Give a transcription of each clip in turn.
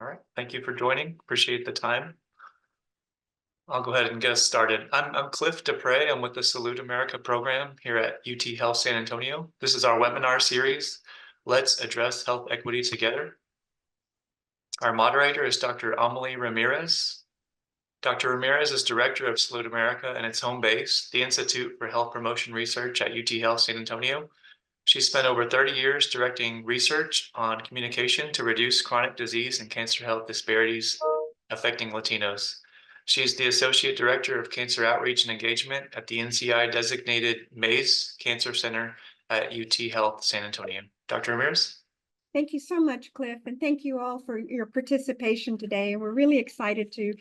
All right, thank you for joining. Appreciate the time. I'll go ahead and get us started. I'm Cliff Dupre. I'm with the Salute America program here at UT Health San Antonio. This is our webinar series, Let's Address Health Equity Together. Our moderator is Dr. Amelie Ramirez. Dr. Ramirez is director of Salute America and its home base, the Institute for Health Promotion Research at UT Health San Antonio. She spent over 30 years directing research on communication to reduce chronic disease and cancer health disparities affecting Latinos. She's the Associate Director of Cancer Outreach and Engagement at the NCI-designated Mays Cancer Center at UT Health San Antonio. Dr. Ramirez? Thank you so much, Cliff, and thank you all for your participation today. We're really excited to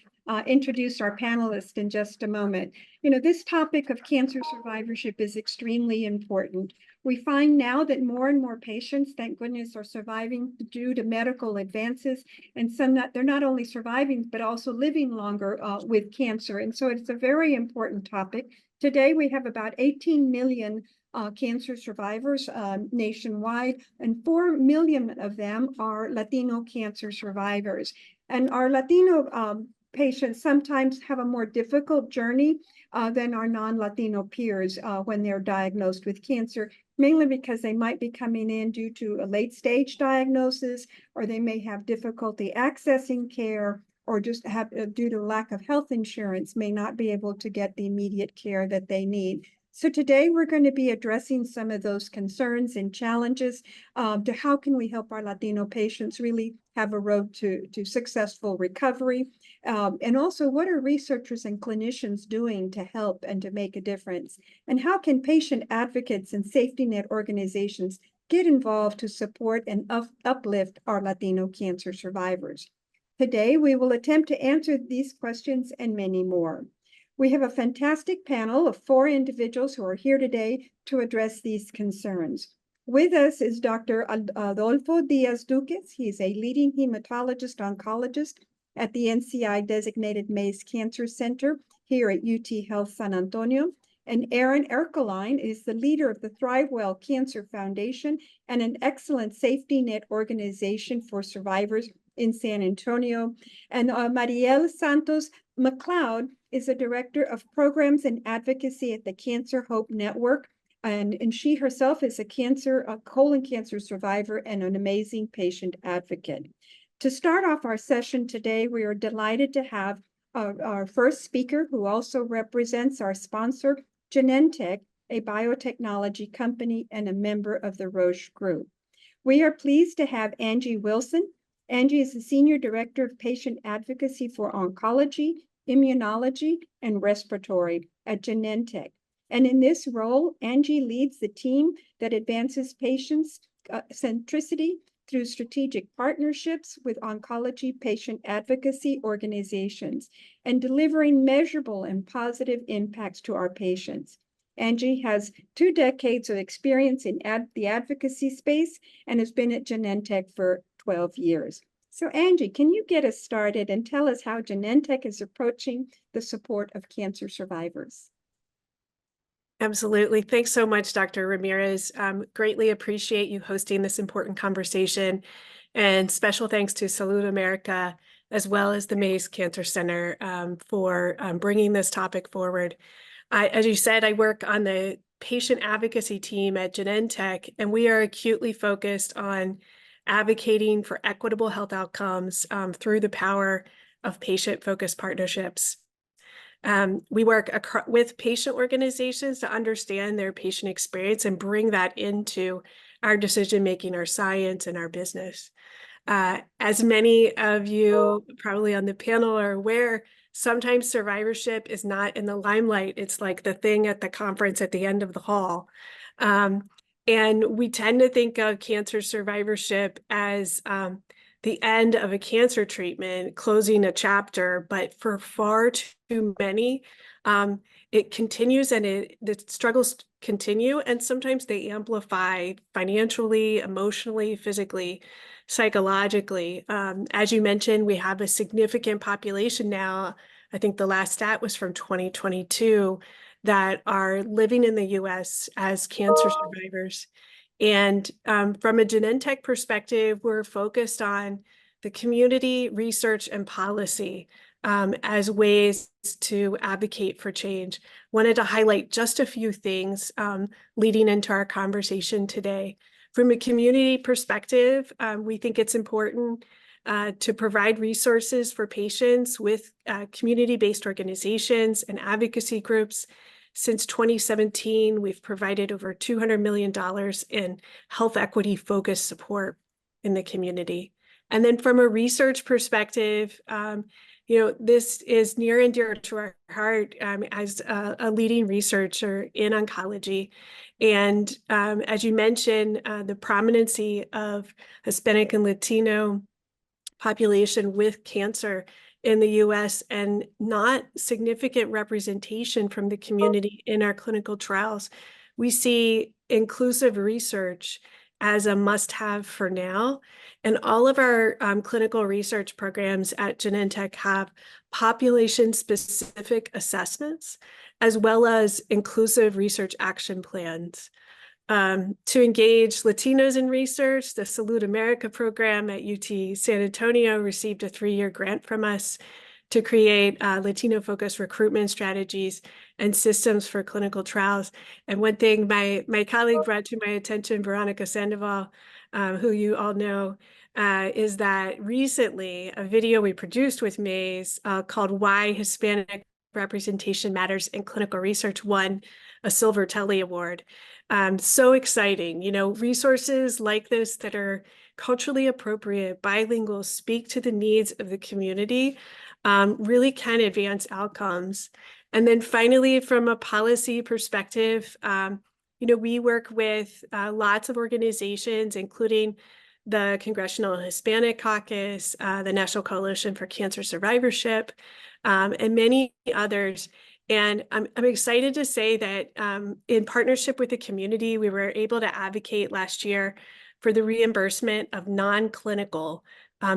introduce our panelists in just a moment. This topic of cancer survivorship is extremely important. We find now that more and more patients, thank goodness, are surviving due to medical advances, and they're not only surviving, but also living longer with cancer. And so it's a very important topic. Today, we have about 18 million cancer survivors nationwide, and 4 million of them are Latino cancer survivors. And our Latino patients sometimes have a more difficult journey than our non-Latino peers when they're diagnosed with cancer, mainly because they might be coming in due to a late-stage diagnosis, or they may have difficulty accessing care, or just have, due to lack of health insurance, may not be able to get the immediate care that they need. So today we're going to be addressing some of those concerns and challenges to how can we help our Latino patients really have a road to successful recovery. And also, what are researchers and clinicians doing to help and to make a difference? And how can patient advocates and safety net organizations get involved to support and uplift our Latino cancer survivors? Today, we will attempt to answer these questions and many more. We have a fantastic panel of 4 individuals who are here today to address these concerns. With us is Dr. Adolfo Diaz-Duques. He is a leading hematologist-oncologist at the NCI-designated Mays Cancer Center here at UT Health San Antonio. And Aaron Erkeline is the leader of the ThriveWell Cancer Foundation and an excellent safety net organization for survivors in San Antonio. And Marielle Santos McLeod is a director of programs and advocacy at the Cancer Hope Network. And she herself is a colon cancer survivor and an amazing patient advocate. To start off our session today, we are delighted to have our first speaker, who also represents our sponsor, Genentech, a biotechnology company and a member of the Roche Group. We are pleased to have Angie Wilson. Angie is the Senior Director of Patient Advocacy for Oncology, Immunology, and Respiratory at Genentech. And in this role, Angie leads the team that advances patients' centricity through strategic partnerships with oncology patient advocacy organizations and delivering measurable and positive impacts to our patients. Angie has 2 decades of experience in the advocacy space and has been at Genentech for 12 years. So Angie, can you get us started and tell us how Genentech is approaching the support of cancer survivors? Absolutely. Thanks so much, Dr. Ramirez. Greatly appreciate you hosting this important conversation. And special thanks to Salute America, as well as the Mays Cancer Center for bringing this topic forward. As you said, I work on the patient advocacy team at Genentech, and we are acutely focused on advocating for equitable health outcomes through the power of patient-focused partnerships. We work with patient organizations to understand their patient experience and bring that into our decision-making, our science, and our business. As many of you probably on the panel are aware, sometimes survivorship is not in the limelight. It's like the thing at the conference at the end of the hall. And we tend to think of cancer survivorship as the end of a cancer treatment, closing a chapter, but for far too many, it continues and the struggles continue, and sometimes they amplify financially, emotionally, physically, psychologically. As you mentioned, we have a significant population now. I think the last stat was from 2022 that are living in the US as cancer survivors. And from a Genentech perspective, we're focused on the community, research, and policy as ways to advocate for change. Wanted to highlight just a few things leading into our conversation today. From a community perspective, we think it's important to provide resources for patients with community-based organizations and advocacy groups. Since 2017, we've provided over $200 million in health equity focused support in the community. And then from a research perspective, this is near and dear to our heart as a leading researcher in oncology. And as you mentioned, the prominency of Hispanic and Latino population with cancer in the US and not significant representation from the community in our clinical trials. We see inclusive research as a must-have for now. And all of our clinical research programs at Genentech have population-specific assessments, as well as inclusive research action plans. To engage Latinos in research, the Salud America program at UT San Antonio received a 3-year grant from us to create Latino-focused recruitment strategies and systems for clinical trials. And one thing my colleague brought to my attention, Veronica Sandoval, who you all know, is that recently a video we produced with Mays called Why Hispanic Representation Matters in Clinical Research won a Silver Telly Award. So exciting, resources like this that are culturally appropriate, bilingual, speak to the needs of the community, really can advance outcomes. And then finally, from a policy perspective, we work with lots of organizations, including the Congressional Hispanic Caucus, the National Coalition for Cancer Survivorship, and many others. And I'm excited to say that in partnership with the community, we were able to advocate last year for the reimbursement of non-clinical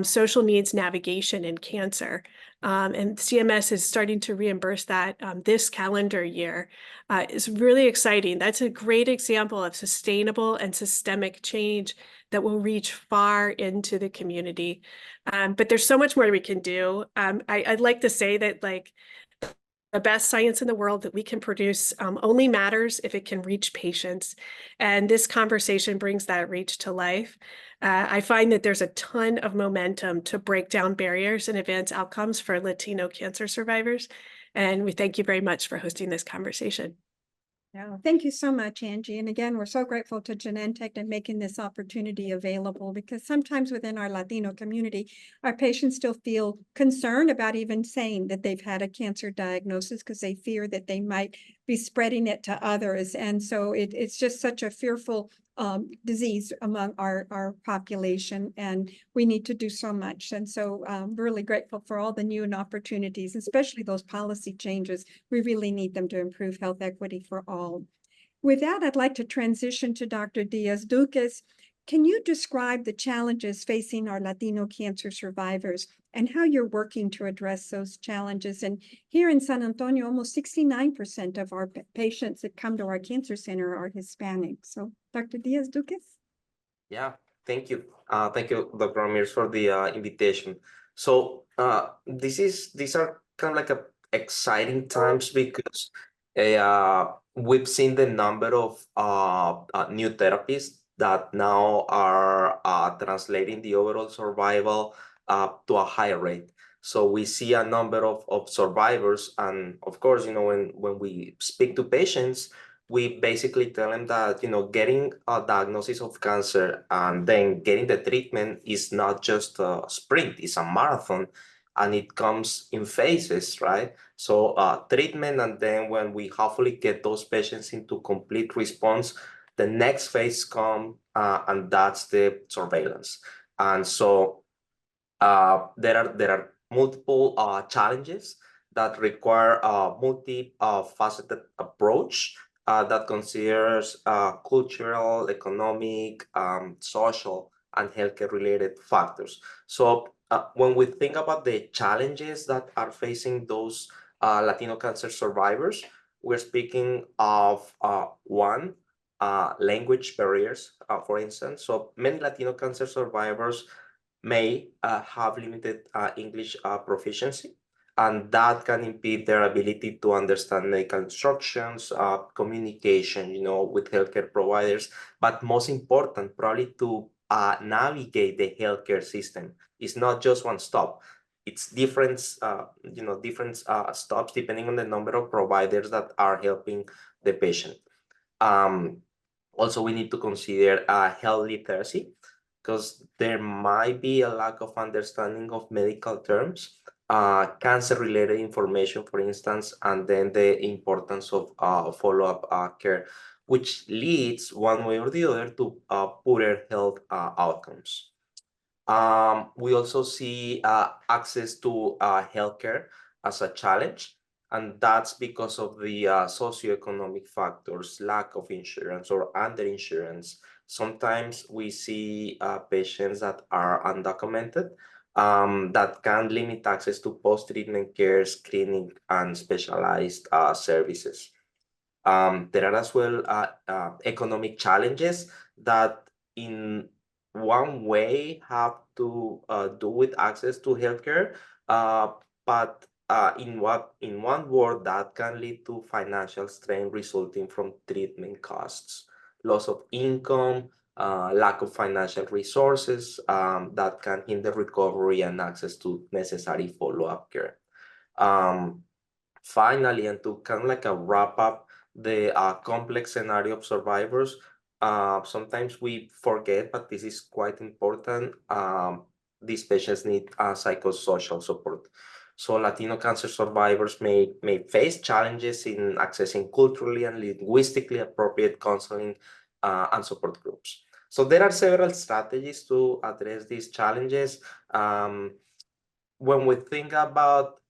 social needs navigation in cancer. And CMS is starting to reimburse that this calendar year. It's really exciting. That's a great example of sustainable and systemic change that will reach far into the community. But there's so much more we can do. I'd like to say that the best science in the world that we can produce only matters if it can reach patients. And this conversation brings that reach to life. I find that there's a ton of momentum to break down barriers and advance outcomes for Latino cancer survivors. And we thank you very much for hosting this conversation. Yeah, thank you so much, Angie. And again, we're so grateful to Genentech and making this opportunity available, because sometimes within our Latino community, our patients still feel concerned about even saying that they've had a cancer diagnosis because they fear that they might be spreading it to others. And so it's just such a fearful disease among our population, and we need to do so much. And so really grateful for all the new opportunities, especially those policy changes. We really need them to improve health equity for all. With that, I'd like to transition to Dr. Diaz-Ducas. Can you describe the challenges facing our Latino cancer survivors and how you're working to address those challenges? And here in San Antonio, almost 69% of our patients that come to our cancer center are Hispanic. So Dr. Diaz-Ducas? Yeah, thank you. Thank you, Dr. Ramirez, for the invitation. So these are kind of like exciting times because we've seen the number of new therapies that now are translating the overall survival to a higher rate. So we see a number of survivors, and of course, when we speak to patients, we basically tell them that getting a diagnosis of cancer and then getting the treatment is not just a sprint, it's a marathon, and it comes in phases, right? So treatment, and then when we hopefully get those patients into complete response, the next phase comes, and that's the surveillance. And so there are multiple challenges that require a multi-faceted approach that considers cultural, economic, social, and healthcare-related factors. So when we think about the challenges that are facing those Latino cancer survivors, we're speaking of one, language barriers, for instance. So many Latino cancer survivors may have limited English proficiency, and that can impede their ability to understand medical instructions, communication, with healthcare providers, but most important, probably to navigate the healthcare system. It's not just one stop. It's different, different stops depending on the number of providers that are helping the patient. Also, we need to consider health literacy, because there might be a lack of understanding of medical terms, cancer-related information, for instance, and then the importance of follow-up care, which leads one way or the other to poorer health outcomes. We also see access to healthcare as a challenge, and that's because of the socioeconomic factors, lack of insurance or underinsurance. Sometimes we see patients that are undocumented, that can limit access to post-treatment care, screening, and specialized services. There are as well economic challenges that in one way have to do with access to healthcare, but in one word, that can lead to financial strain resulting from treatment costs, loss of income, lack of financial resources that can hinder recovery and access to necessary follow-up care. Finally, and to kind of like a wrap up the complex scenario of survivors, sometimes we forget, but this is quite important. These patients need psychosocial support. So Latino cancer survivors may face challenges in accessing culturally and linguistically appropriate counseling and support groups. So there are several strategies to address these challenges. When we think about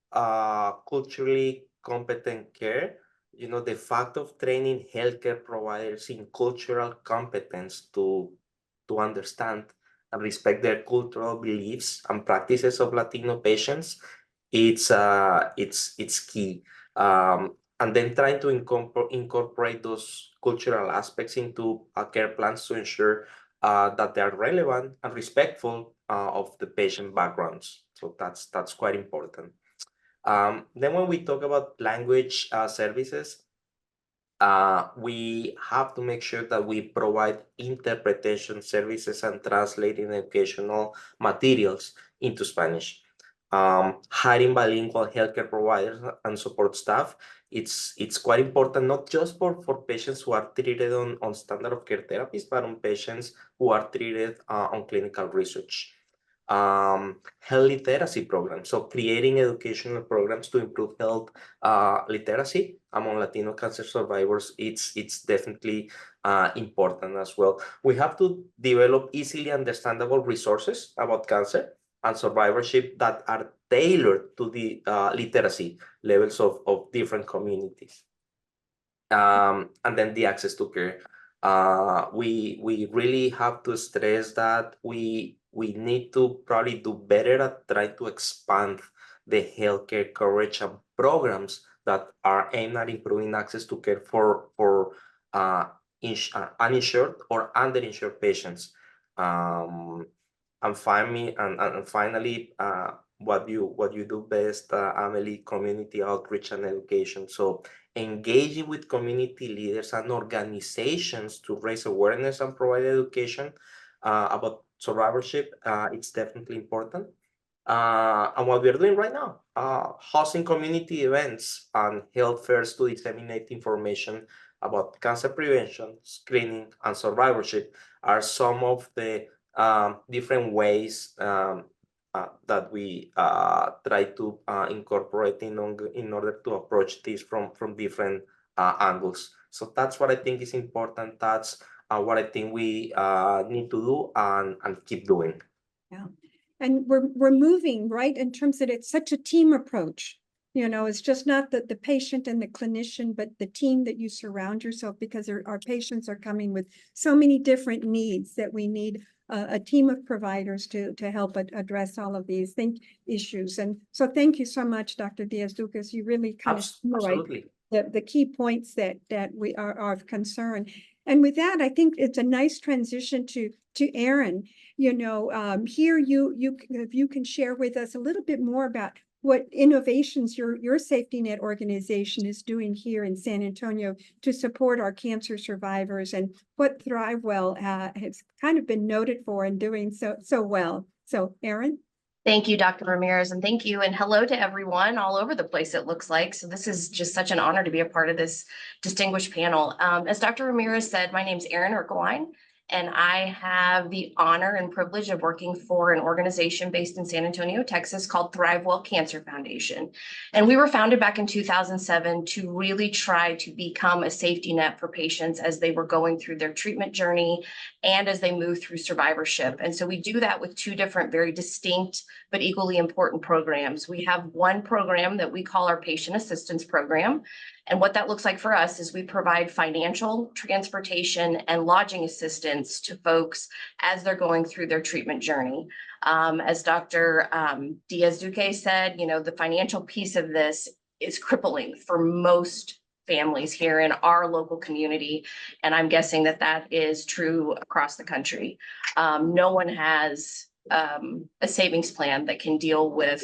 culturally competent care, the fact of training healthcare providers in cultural competence to understand and respect their cultural beliefs and practices of Latino patients, it's key. And then trying to incorporate those cultural aspects into care plans to ensure that they are relevant and respectful of the patient backgrounds. So that's quite important. Then when we talk about language services, we have to make sure that we provide interpretation services and translating educational materials into Spanish. Hiring bilingual healthcare providers and support staff, it's quite important, not just for patients who are treated on standard of care therapies, but on patients who are treated on clinical research. Health literacy programs, so creating educational programs to improve health literacy among Latino cancer survivors, it's definitely important as well. We have to develop easily understandable resources about cancer and survivorship that are tailored to the literacy levels of different communities. And then the access to care. We really have to stress that we need to probably do better at trying to expand the healthcare coverage and programs that are aimed at improving access to care for uninsured or underinsured patients. And finally, what you do best, Amelie, community outreach and education. So engaging with community leaders and organizations to raise awareness and provide education about survivorship, it's definitely important. And what we're doing right now, hosting community events and health fairs to disseminate information about cancer prevention, screening, and survivorship are some of the different ways that we try to incorporate in order to approach this from different angles. So that's what I think is important. That's what I think we need to do and keep doing. Yeah. And we're moving, right, in terms that it's such a team approach. It's just not the patient and the clinician, but the team that you surround yourself, because our patients are coming with so many different needs that we need a team of providers to help address all of these issues. And so thank you so much, Dr. Diaz-Ducas. You really kind of Absolutely. the key points that we are of concern. And with that, I think it's a nice transition to Aaron. Here if you can share with us a little bit more about what innovations your safety net organization is doing here in San Antonio to support our cancer survivors, and what ThriveWell has kind of been noted for in doing so well. So, Aaron. Thank you, Dr. Ramirez, and thank you. And hello to everyone all over the place, it looks like. So this is just such an honor to be a part of this distinguished panel. As Dr. Ramirez said, my name is Erin Erkewine, and I have the honor and privilege of working for an organization based in San Antonio, Texas, called ThriveWell Cancer Foundation. And we were founded back in 2007 to really try to become a safety net for patients as they were going through their treatment journey and as they move through survivorship. And so we do that with two different, very distinct, but equally important programs. We have one program that we call our Patient Assistance Program. And what that looks like for us is we provide financial, transportation, and lodging assistance to folks as they're going through their treatment journey. As Dr. Diaz-Duque said, the financial piece of this is crippling for most families here in our local community. And I'm guessing that is true across the country. No one has a savings plan that can deal with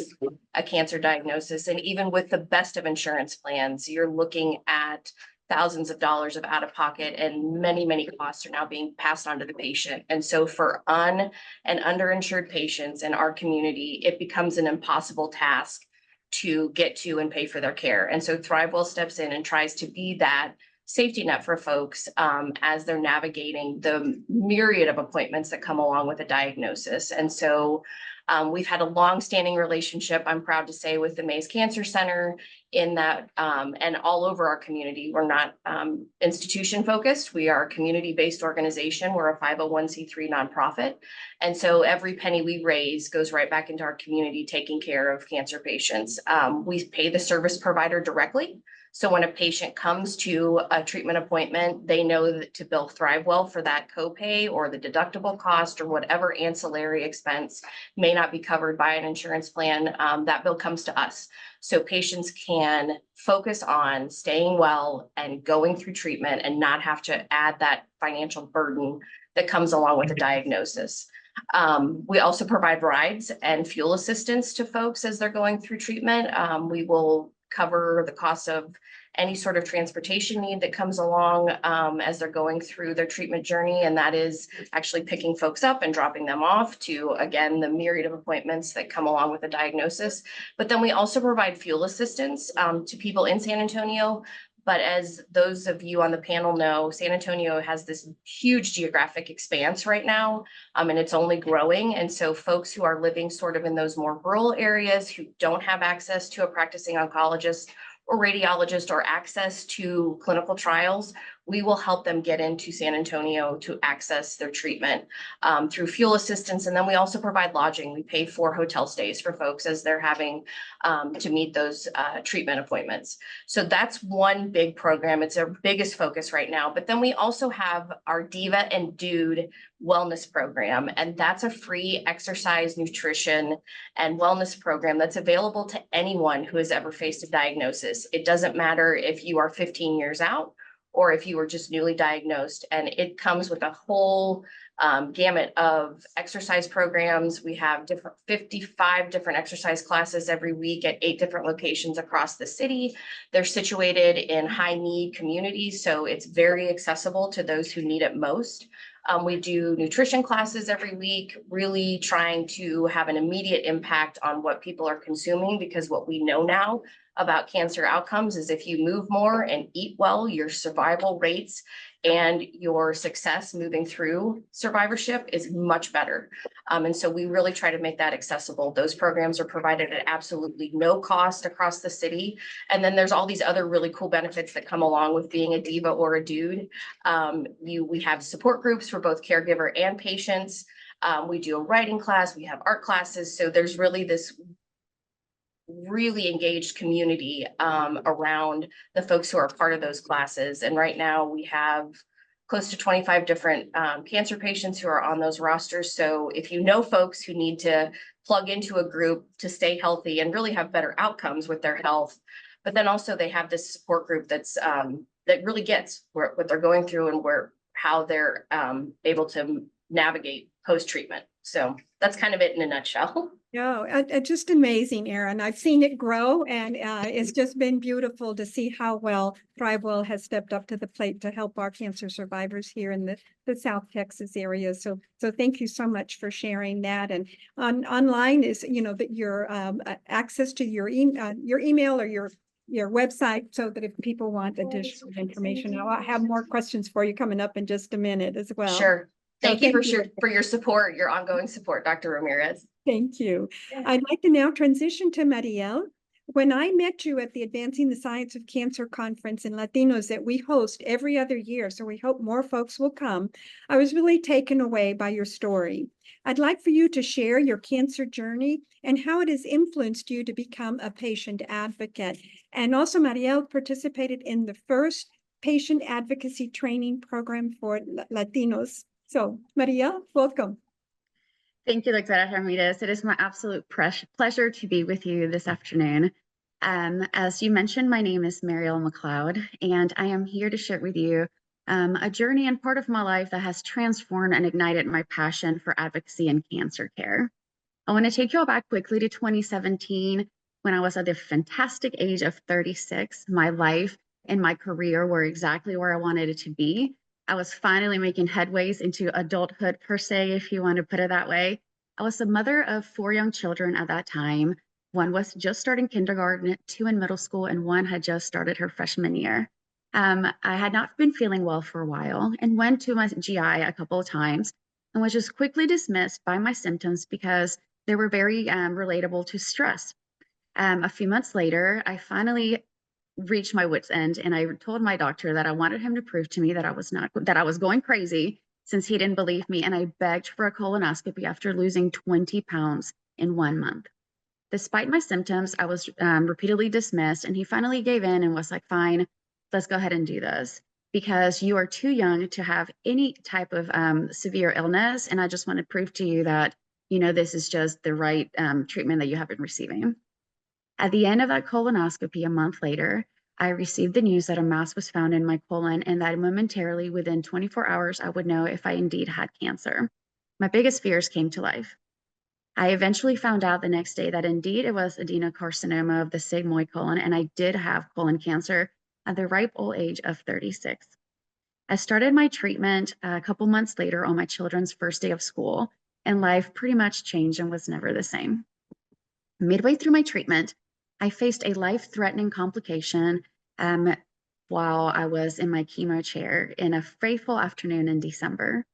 a cancer diagnosis. And even with the best of insurance plans, you're looking at thousands of dollars of out of pocket, and many, many costs are now being passed on to the patient. And so for and underinsured patients in our community, it becomes an impossible task to get to and pay for their care. And so ThriveWell steps in and tries to be that safety net for folks as they're navigating the myriad of appointments that come along with a diagnosis. And so we've had a long-standing relationship, I'm proud to say, with the Mays Cancer Center in that, and all over our community. We're not institution focused. We are a community-based organization. We're a 501c3 nonprofit. And so every penny we raise goes right back into our community, taking care of cancer patients. We pay the service provider directly. So when a patient comes to a treatment appointment, they know that to bill ThriveWell for that copay or the deductible cost or whatever ancillary expense may not be covered by an insurance plan, that bill comes to us. So patients can focus on staying well and going through treatment and not have to add that financial burden that comes along with a diagnosis. We also provide rides and fuel assistance to folks as they're going through treatment. We will cover the cost of any sort of transportation need that comes along as they're going through their treatment journey. And that is actually picking folks up and dropping them off to, again, the myriad of appointments that come along with a diagnosis. But then we also provide fuel assistance to people in San Antonio. But as those of you on the panel know, San Antonio has this huge geographic expanse right now, and it's only growing. And so folks who are living sort of in those more rural areas who don't have access to a practicing oncologist or radiologist or access to clinical trials, we will help them get into San Antonio to access their treatment through fuel assistance. And then we also provide lodging. We pay for hotel stays for folks as they're having to meet those treatment appointments. So that's one big program. It's our biggest focus right now. But then we also have our Diva and Dude wellness program. And that's a free exercise, nutrition, and wellness program that's available to anyone who has ever faced a diagnosis. It doesn't matter if you are 15 years out or if you were just newly diagnosed, and it comes with a whole gamut of exercise programs. We have 55 different exercise classes every week at 8 different locations across the city. They're situated in high need communities, so it's very accessible to those who need it most. We do nutrition classes every week, really trying to have an immediate impact on what people are consuming, because what we know now about cancer outcomes is if you move more and eat well, your survival rates and your success moving through survivorship is much better. And so we really try to make that accessible. Those programs are provided at absolutely no cost across the city. And then there's all these other really cool benefits that come along with being a diva or a dude. We have support groups for both caregiver and patients. We do a writing class, we have art classes. So there's really this really engaged community around the folks who are part of those classes. And right now we have close to 25 different cancer patients who are on those rosters. So if you know folks who need to plug into a group to stay healthy and really have better outcomes with their health, but then also they have this support group that's that really gets what they're going through and how they're able to navigate post-treatment. So that's kind of it in a nutshell. No, just amazing, Erin. I've seen it grow, and it's just been beautiful to see how well ThriveWell has stepped up to the plate to help our cancer survivors here in the South Texas area. So thank you so much for sharing that. And online is, that your access to your email or your website, so that if people want additional information, I'll have more questions for you coming up in just a minute as well. Sure. Thank you thank you. for your support, your ongoing support, Dr. Ramirez. Thank you. I'd like to now transition to Mariel. When I met you at the Advancing the Science of Cancer conference in Latinos that we host every other year, so we hope more folks will come, I was really taken away by your story. I'd like for you to share your cancer journey and how it has influenced you to become a patient advocate. And also, Mariel participated in the first patient advocacy training program for Latinos. So, Mariel, welcome. Thank you, Dr. Ramirez. It is my absolute pleasure to be with you this afternoon. As you mentioned, my name is Mariel McLeod, and I am here to share with you a journey and part of my life that has transformed and ignited my passion for advocacy and cancer care. I want to take you all back quickly to 2017, when I was at the fantastic age of 36. My life and my career were exactly where I wanted it to be. I was finally making headways into adulthood, per se, if you want to put it that way. I was a mother of 4 young children at that time. One was just starting kindergarten, 2 in middle school, and 1 had just started her freshman year. I had not been feeling well for a while and went to my GI a couple of times and was just quickly dismissed by my symptoms because they were very relatable to stress. A few months later, I finally reached my wit's end, and I told my doctor that I wanted him to prove to me that I was going crazy, since he didn't believe me, and I begged for a colonoscopy after losing 20 pounds in 1 month. Despite my symptoms, I was repeatedly dismissed, and he finally gave in and was like, fine, let's go ahead and do this, because you are too young to have any type of severe illness, and I just want to prove to you that, this is just the right treatment that you have been receiving. At the end of that colonoscopy, a month later, I received the news that a mass was found in my colon, and that momentarily, within 24 hours, I would know if I indeed had cancer. My biggest fears came to life. I eventually found out the next day that indeed it was adenocarcinoma of the sigmoid colon, and I did have colon cancer at the ripe old age of 36. I started my treatment a couple months later on my children's first day of school, and life pretty much changed and was never the same. Midway through my treatment, I faced a life-threatening complication while I was in my chemo chair in a fateful afternoon in December.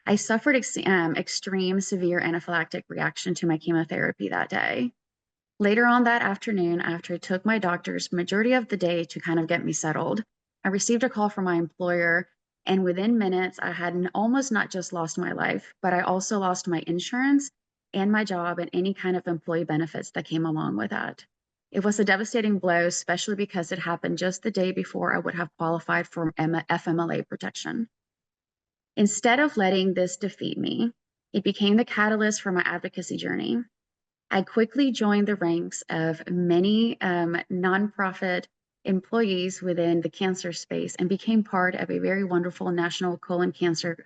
I suffered extreme severe anaphylactic reaction to my chemotherapy that day. Later on that afternoon, after it took my doctors majority of the day to kind of get me settled, I received a call from my employer, and within minutes, I had almost not just lost my life, but I also lost my insurance and my job and any kind of employee benefits that came along with that. It was a devastating blow, especially because it happened just the day before I would have qualified for FMLA protection. Instead of letting this defeat me, it became the catalyst for my advocacy journey. I quickly joined the ranks of many nonprofit employees within the cancer space and became part of a very wonderful national colon cancer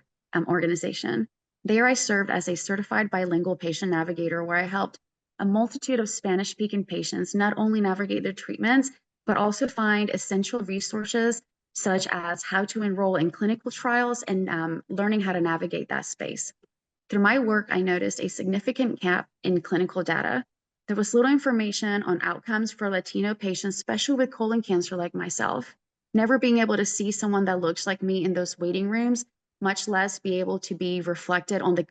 organization. There I served as a certified bilingual patient navigator, where I helped a multitude of Spanish-speaking patients not only navigate their treatments, but also find essential resources such as how to enroll in clinical trials and learning how to navigate that space. Through my work, I noticed a significant gap in clinical data. There was little information on outcomes for Latino patients, especially with colon cancer like myself. Never being able to see someone that looks like me in those waiting rooms, much less be able to be reflected on the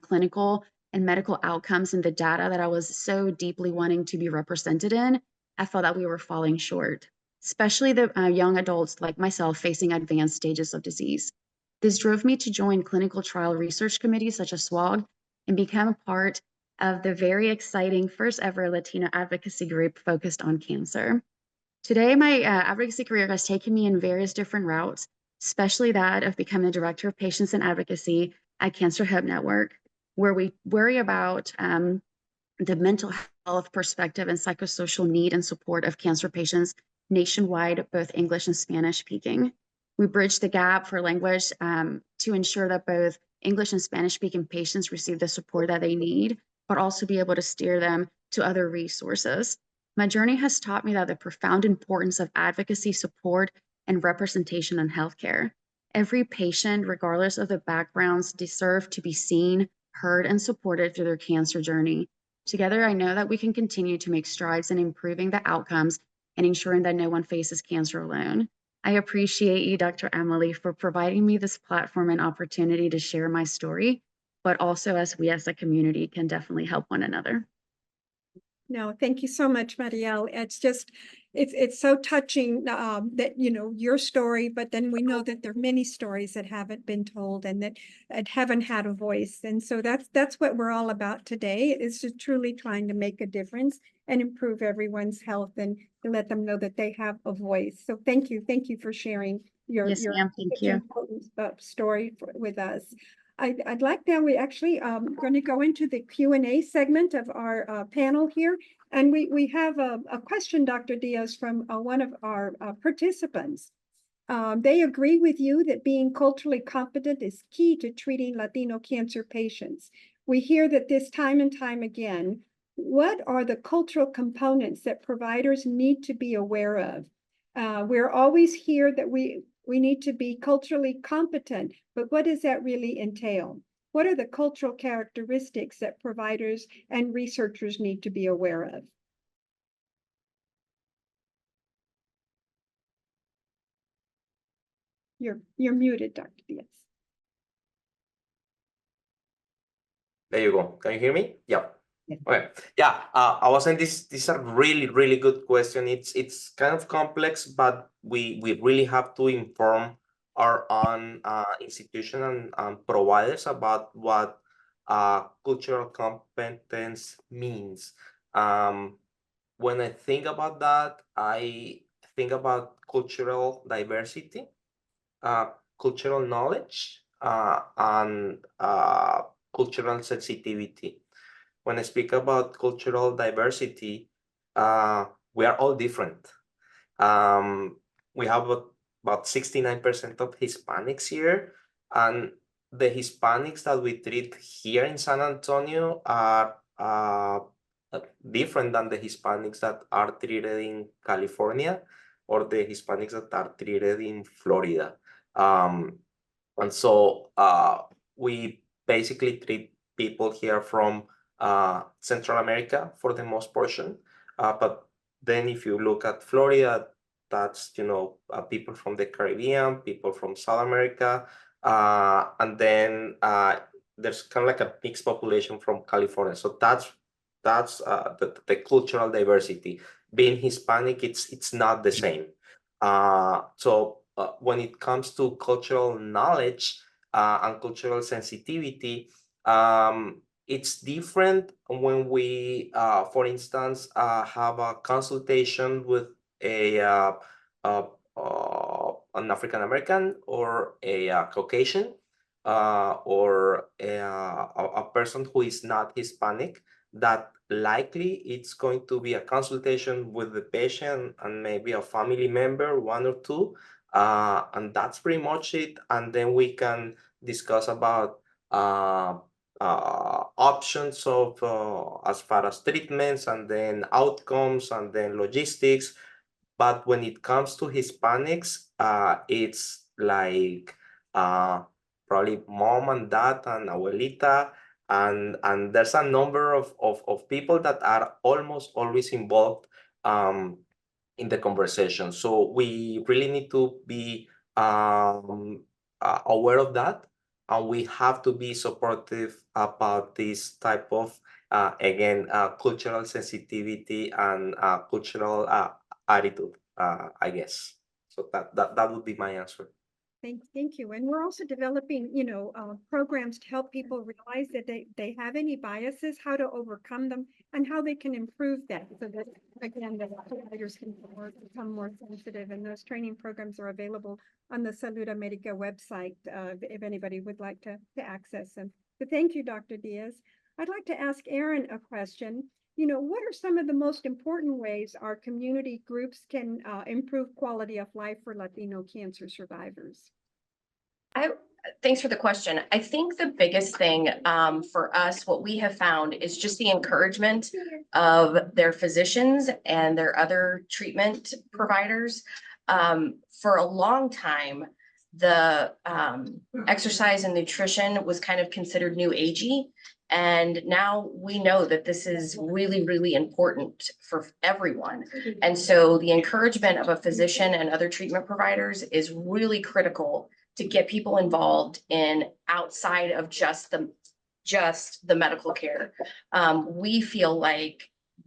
clinical and medical outcomes and the data that I was so deeply wanting to be represented in, I felt that we were falling short, especially the young adults like myself facing advanced stages of disease. This drove me to join clinical trial research committees such as SWOG and become a part of the very exciting first ever Latino advocacy group focused on cancer. Today, my advocacy career has taken me in various different routes, especially that of becoming the Director of Patients and Advocacy at Cancer Hub Network, where we worry about the mental health perspective and psychosocial need and support of cancer patients nationwide, both English and Spanish speaking. We bridge the gap for language to ensure that both English and Spanish speaking patients receive the support that they need, but also be able to steer them to other resources. My journey has taught me that the profound importance of advocacy, support, and representation in healthcare. Every patient, regardless of the backgrounds, deserve to be seen, heard, and supported through their cancer journey. Together, I know that we can continue to make strides in improving the outcomes and ensuring that no one faces cancer alone. I appreciate you, Dr. Emily, for providing me this platform and opportunity to share my story, but also as we as a community can definitely help one another. No, thank you so much, Marielle. It's just, it's so touching that, you know, your story, but then we know that there are many stories that haven't been told and that haven't had a voice. And so that's what we're all about today, is to truly trying to make a difference and improve everyone's health and to let them know that they have a voice. So thank you for sharing your Yes, ma'am. Thank you. important story with us. I'd like now, we actually going to go into the Q&A segment of our panel here. And we have a question, Dr. Diaz, from one of our participants. They agree with you that being culturally competent is key to treating Latino cancer patients. We hear that this time and time again. What are the cultural components that providers need to be aware of? We're always here that we need to be culturally competent, but what does that really entail? What are the cultural characteristics that providers and researchers need to be aware of? You're muted, Dr. Diaz. There you go. Can you hear me? Yeah. Yeah. Okay. Yeah. I was saying this is a really good question. It's kind of complex, but we really have to inform our own institution and providers about what cultural competence means. When I think about that, I think about cultural diversity, cultural knowledge, and cultural sensitivity. When I speak about cultural diversity, we are all different. We have about 69% of Hispanics here, and the Hispanics that we treat here in San Antonio are different than the Hispanics that are treated in California or the Hispanics that are treated in Florida. And so we basically treat people here from Central America for the most portion. But then if you look at Florida, that's, people from the Caribbean, people from South America, and then there's kind of like a mixed population from California. So that's the cultural diversity. Being Hispanic, it's not the same. So when it comes to cultural knowledge and cultural sensitivity, it's different when we, for instance, have a consultation with an African American or a Caucasian or a person who is not Hispanic. That likely it's going to be a consultation with the patient and maybe a family member, one or two, and that's pretty much it. And then we can discuss about options of as far as treatments and then outcomes and then logistics. But when it comes to Hispanics, it's like probably mom and dad and abuelita, and there's a number of people that are almost always involved in the conversation. So we really need to be aware of that, and we have to be supportive about this type of cultural sensitivity and cultural attitude, I guess. So that would be my answer. Thank you. And we're also developing, programs to help people realize that they have any biases, how to overcome them, and how they can improve that. So that, again, the providers can become more sensitive. And those training programs are available on the Salud America website if anybody would like to access them. But thank you, Dr. Diaz. I'd like to ask Aaron a question. What are some of the most important ways our community groups can improve quality of life for Latino cancer survivors? Thanks for the question. I think the biggest thing for us, what we have found is just the encouragement of their physicians and their other treatment providers. For a long time, the exercise and nutrition was kind of considered new agey. And now we know that this is really, really important for everyone. And so the encouragement of a physician and other treatment providers is really critical to get people involved in outside of just the medical care. We feel like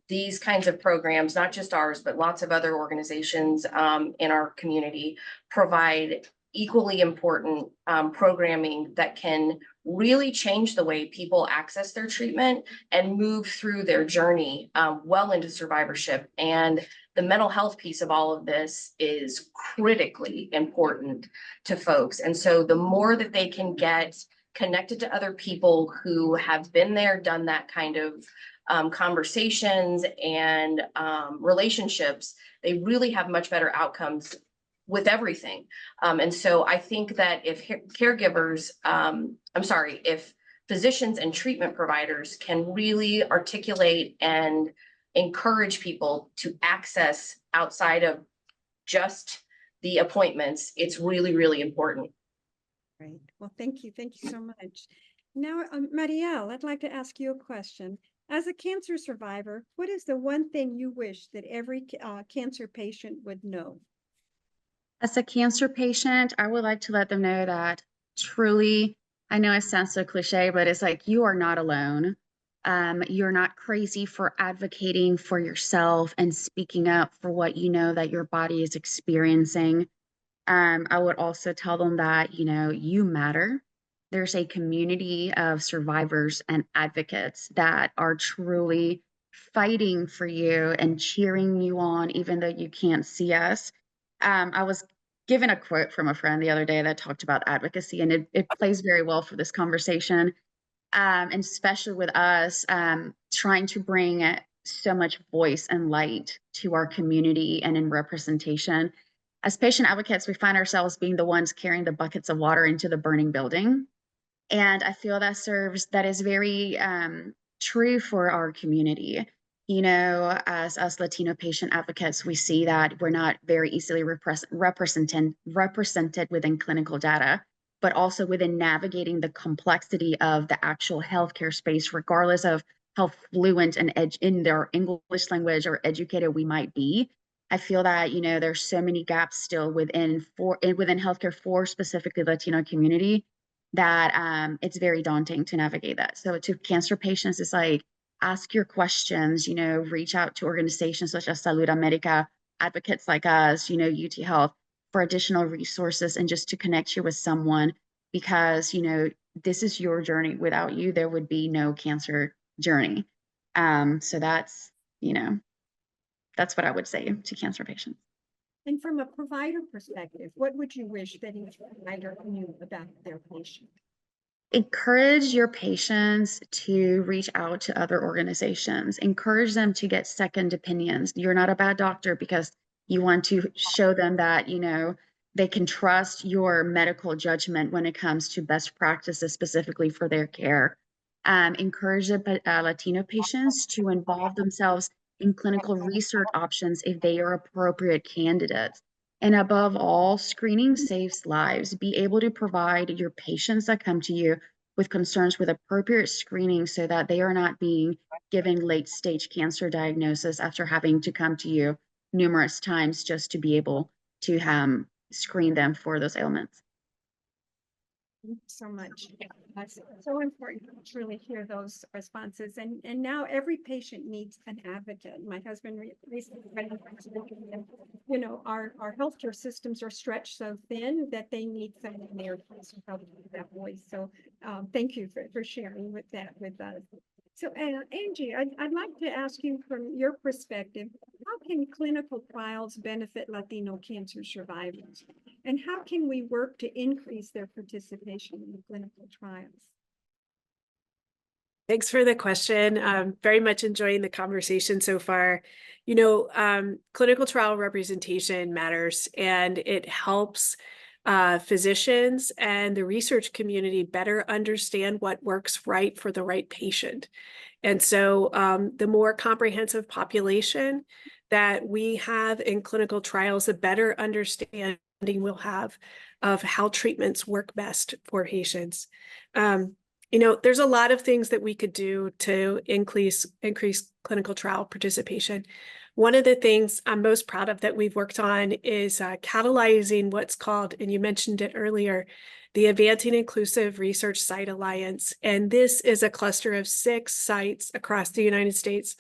these kinds of programs, not just ours, but lots of other organizations in our community, provide equally important programming that can really change the way people access their treatment and move through their journey well into survivorship. And the mental health piece of all of this is critically important to folks. And so the more that they can get connected to other people who have been there, done that kind of conversations and relationships, they really have much better outcomes with everything. And so I think that if caregivers, if physicians and treatment providers can really articulate and encourage people to access outside of just the appointments, it's really, really important. Great. Well, thank you. Thank you so much. Now, Marielle, I'd like to ask you a question. As a cancer survivor, what is the one thing you wish that every cancer patient would know? As a cancer patient, I would like to let them know that truly, I know it sounds so cliche, but it's like you are not alone. You're not crazy for advocating for yourself and speaking up for what you know that your body is experiencing. I would also tell them that, you matter. There's a community of survivors and advocates that are truly fighting for you and cheering you on, even though you can't see us. I was given a quote from a friend the other day that talked about advocacy, and it plays very well for this conversation. And especially with us trying to bring so much voice and light to our community and in representation. As patient advocates, we find ourselves being the ones carrying the buckets of water into the burning building. And I feel that is very true for our community. As us Latino patient advocates, we see that we're not very easily represented within clinical data, but also within navigating the complexity of the actual healthcare space, regardless of how fluent and in their English language or educated we might be. I feel that, there's so many gaps still within healthcare for specifically Latino community that it's very daunting to navigate that. So to cancer patients, it's like, ask your questions, reach out to organizations such as Salud America, advocates like us, UT Health, for additional resources and just to connect you with someone, because, this is your journey. Without you, there would be no cancer journey. So that's what I would say to cancer patients. And from a provider perspective, what would you wish that each provider knew about their patient? Encourage your patients to reach out to other organizations. Encourage them to get second opinions. You're not a bad doctor because you want to show them that, they can trust your medical judgment when it comes to best practices specifically for their care. Encourage the Latino patients to involve themselves in clinical research options if they are appropriate candidates. And above all, screening saves lives. Be able to provide your patients that come to you with concerns with appropriate screening so that they are not being given late-stage cancer diagnosis after having to come to you numerous times just to be able to screen them for those ailments. Thank you so much. It's so important to truly hear those responses. And now every patient needs an advocate. My husband recently read our healthcare systems are stretched so thin that they need someone there to help with that voice. So thank you for sharing with us. So Angie, I'd like to ask you from your perspective, how can clinical trials benefit Latino cancer survivors? And how can we work to increase their participation in the clinical trials? Thanks for the question. Very much enjoying the conversation so far. Clinical trial representation matters, and it helps physicians and the research community better understand what works right for the right patient. And so the more comprehensive population that we have in clinical trials, the better understanding we'll have of how treatments work best for patients. There's a lot of things that we could do to increase clinical trial participation. One of the things I'm most proud of that we've worked on is catalyzing what's called, and you mentioned it earlier, the Advancing Inclusive Research Site Alliance. And this is a cluster of 6 sites across the United States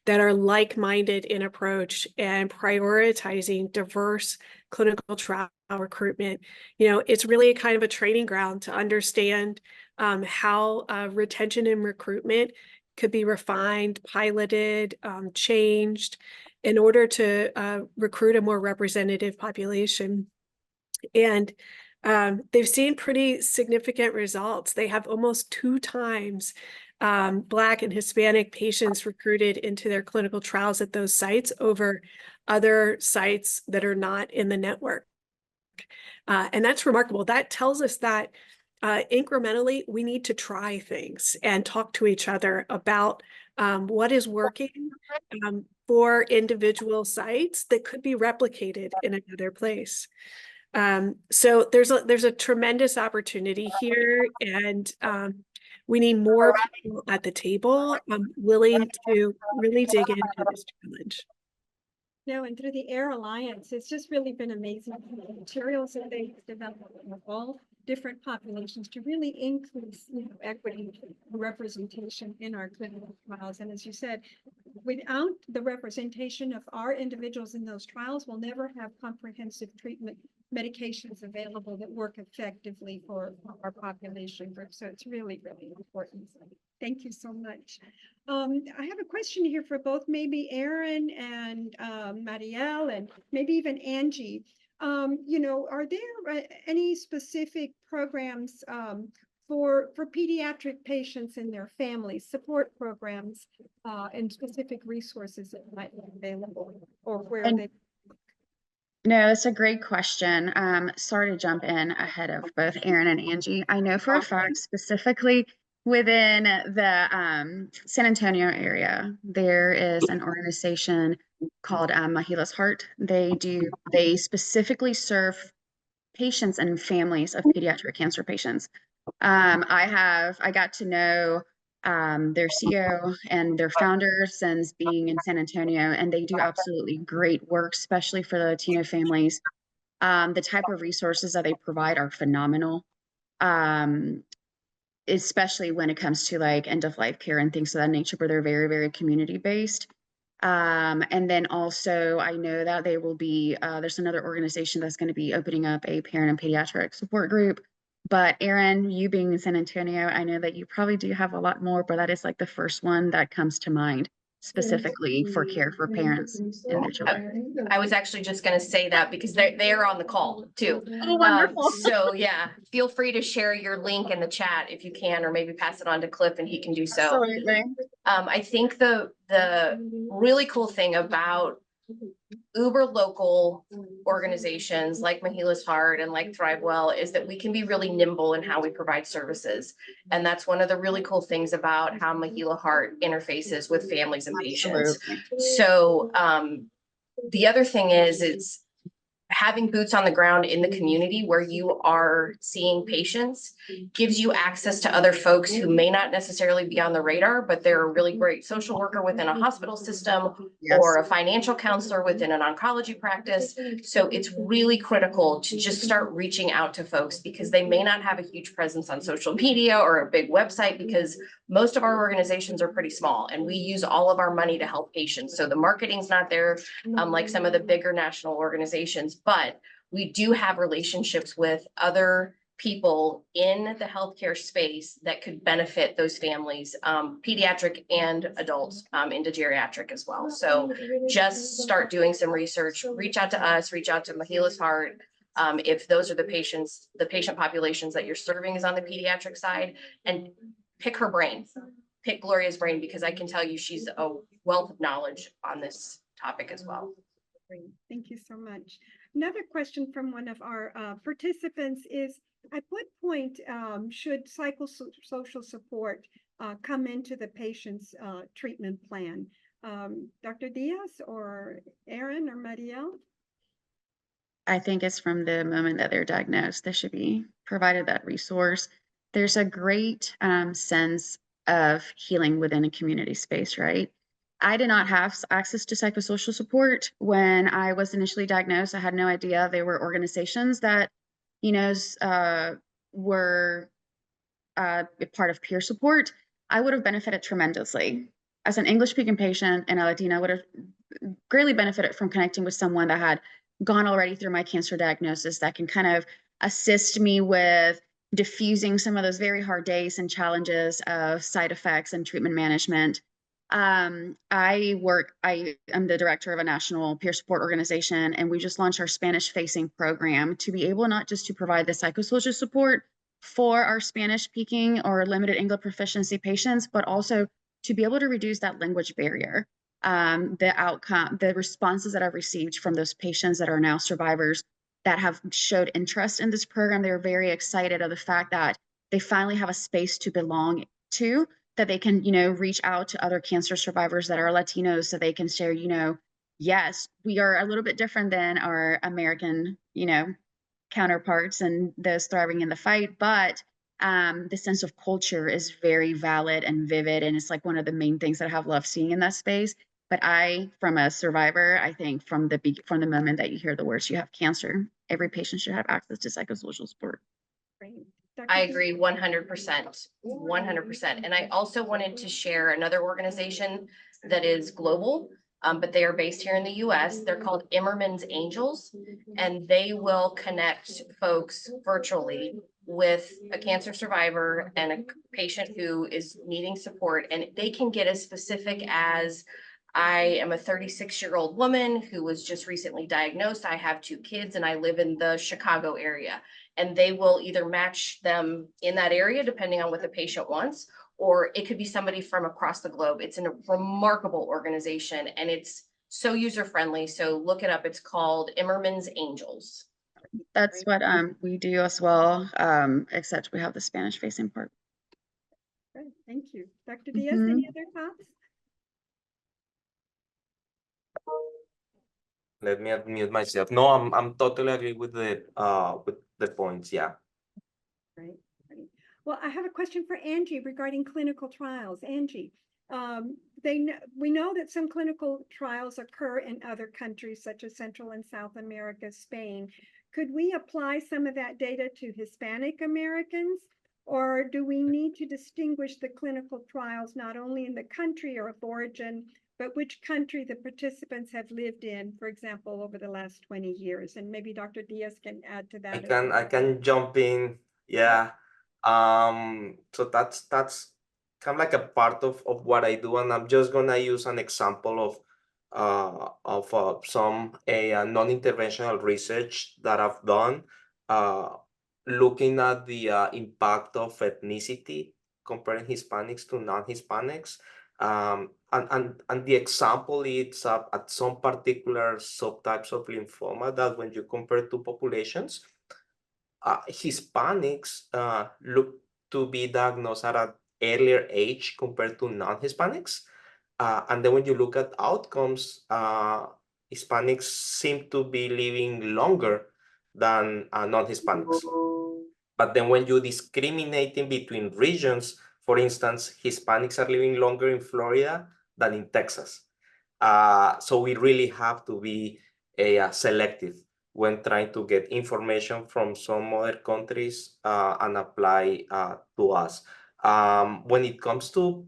that are like-minded in approach and prioritizing diverse clinical trial recruitment. It's really a kind of a training ground to understand how retention and recruitment could be refined, piloted, changed in order to recruit a more representative population. And they've seen pretty significant results. They have almost 2 times Black and Hispanic patients recruited into their clinical trials at those sites over other sites that are not in the network. And that's remarkable. That tells us that incrementally, we need to try things and talk to each other about what is working for individual sites that could be replicated in another place. So there's a tremendous opportunity here, and we need more people at the table willing to really dig into this challenge. And through the AIR Alliance, it's just really been amazing. The materials that they've developed for all different populations to really increase equity and representation in our clinical trials. And as you said, without the representation of our individuals in those trials, we'll never have comprehensive treatment medications available that work effectively for our population group. So it's really, really important. Thank you so much. I have a question here for both maybe Erin and Marielle, and maybe even Angie. Are there any specific programs for pediatric patients and their families, support programs and specific resources that might be available, or where they? No, it's a great question. Sorry to jump in ahead of both Erin and Angie. I know for a fact, specifically within the San Antonio area, there is an organization called Mahila's Heart. They specifically serve patients and families of pediatric cancer patients. I got to know their CEO and their founder since being in San Antonio, and they do absolutely great work, especially for the Latino families. The type of resources that they provide are phenomenal, especially when it comes to like end-of-life care and things of that nature, but they're very, very community-based. And then also I know that they will be, there's another organization that's going to be opening up a parent and pediatric support group. But Erin, you being in San Antonio, I know that you probably do have a lot more, but that is like the first one that comes to mind specifically for care for parents and their children. I was actually just going to say that because they are on the call too. Oh, wonderful. So yeah, feel free to share your link in the chat if you can, or maybe pass it on to Cliff and he can do so. Absolutely. I think the really cool thing about uber local organizations like Mahila's Heart and like ThriveWell is that we can be really nimble in how we provide services. And that's one of the really cool things about how Mahila Heart interfaces with families and patients. Absolutely. So the other thing is having boots on the ground in the community where you are seeing patients gives you access to other folks who may not necessarily be on the radar, but they're a really great social worker within a hospital system. Yes. Or a financial counselor within an oncology practice. So it's really critical to just start reaching out to folks because they may not have a huge presence on social media or a big website, because most of our organizations are pretty small and we use all of our money to help patients. So the marketing's not there like some of the bigger national organizations, but we do have relationships with other people in the healthcare space that could benefit those families, pediatric and adults, into geriatric as well. So just start doing some research, reach out to us, reach out to Mahila's Heart. If those are the patient populations that you're serving is on the pediatric side, and pick her brain. pick Gloria's brain because I can tell you she's a wealth of knowledge on this topic as well. Great. Thank you so much. Another question from one of our participants is, at what point should psychosocial support come into the patient's treatment plan? Dr. Diaz or Aaron or Mariel? I think it's from the moment that they're diagnosed, they should be provided that resource. There's a great sense of healing within a community space, right? I did not have access to psychosocial support when I was initially diagnosed. I had no idea there were organizations that, you know, were a part of peer support. I would have benefited tremendously. As an English-speaking patient and a Latina, I would have greatly benefited from connecting with someone that had gone already through my cancer diagnosis that can kind of assist me with diffusing some of those very hard days and challenges of side effects and treatment management. I am the director of a national peer support organization, and we just launched our Spanish facing program to be able not just to provide the psychosocial support for our Spanish speaking or limited English proficiency patients, but also to be able to reduce that language barrier. The responses that I've received from those patients that are now survivors that have showed interest in this program, they're very excited of the fact that they finally have a space to belong to, that they can, reach out to other cancer survivors that are Latinos, so they can share, yes, we are a little bit different than our American, counterparts and those thriving in the fight, but the sense of culture is very valid and vivid, and it's like one of the main things that I have loved seeing in that space. But from a survivor, I think from the moment that you hear the words you have cancer, every patient should have access to psychosocial support. Great. I agree 100%, 100%. And I also wanted to share another organization that is global, but they are based here in the US. They're called Immerman's Angels, and they will connect folks virtually with a cancer survivor and a patient who is needing support. And they can get as specific as, I am a 36-year-old woman who was just recently diagnosed. I have 2 kids and I live in the Chicago area. And they will either match them in that area, depending on what the patient wants, or it could be somebody from across the globe. It's a remarkable organization and it's so user-friendly. So look it up. It's called Immerman's Angels. That's what we do as well, except we have the Spanish facing part. Great. Thank you. Dr. Diaz, any other thoughts? Let me unmute myself. No, I'm totally agree with the points. Yeah. Right. Well, I have a question for Angie regarding clinical trials. Angie, we know that some clinical trials occur in other countries such as Central and South America, Spain. Could we apply some of that data to Hispanic Americans, or do we need to distinguish the clinical trials not only in the country or of origin, but which country the participants have lived in, for example, over the last 20 years? And maybe Dr. Diaz can add to that. I can jump in. Yeah. So that's kind of like a part of what I do, and I'm just gonna use an example of some non-interventional research that I've done, looking at the impact of ethnicity, comparing Hispanics to non-Hispanics. And the example is at some particular subtypes of lymphoma that when you compare two populations, Hispanics look to be diagnosed at an earlier age compared to non-Hispanics. And then when you look at outcomes, Hispanics seem to be living longer than non-Hispanics. But then when you discriminate in between regions, for instance, Hispanics are living longer in Florida than in Texas. So we really have to be selective when trying to get information from some other countries and apply to us. When it comes to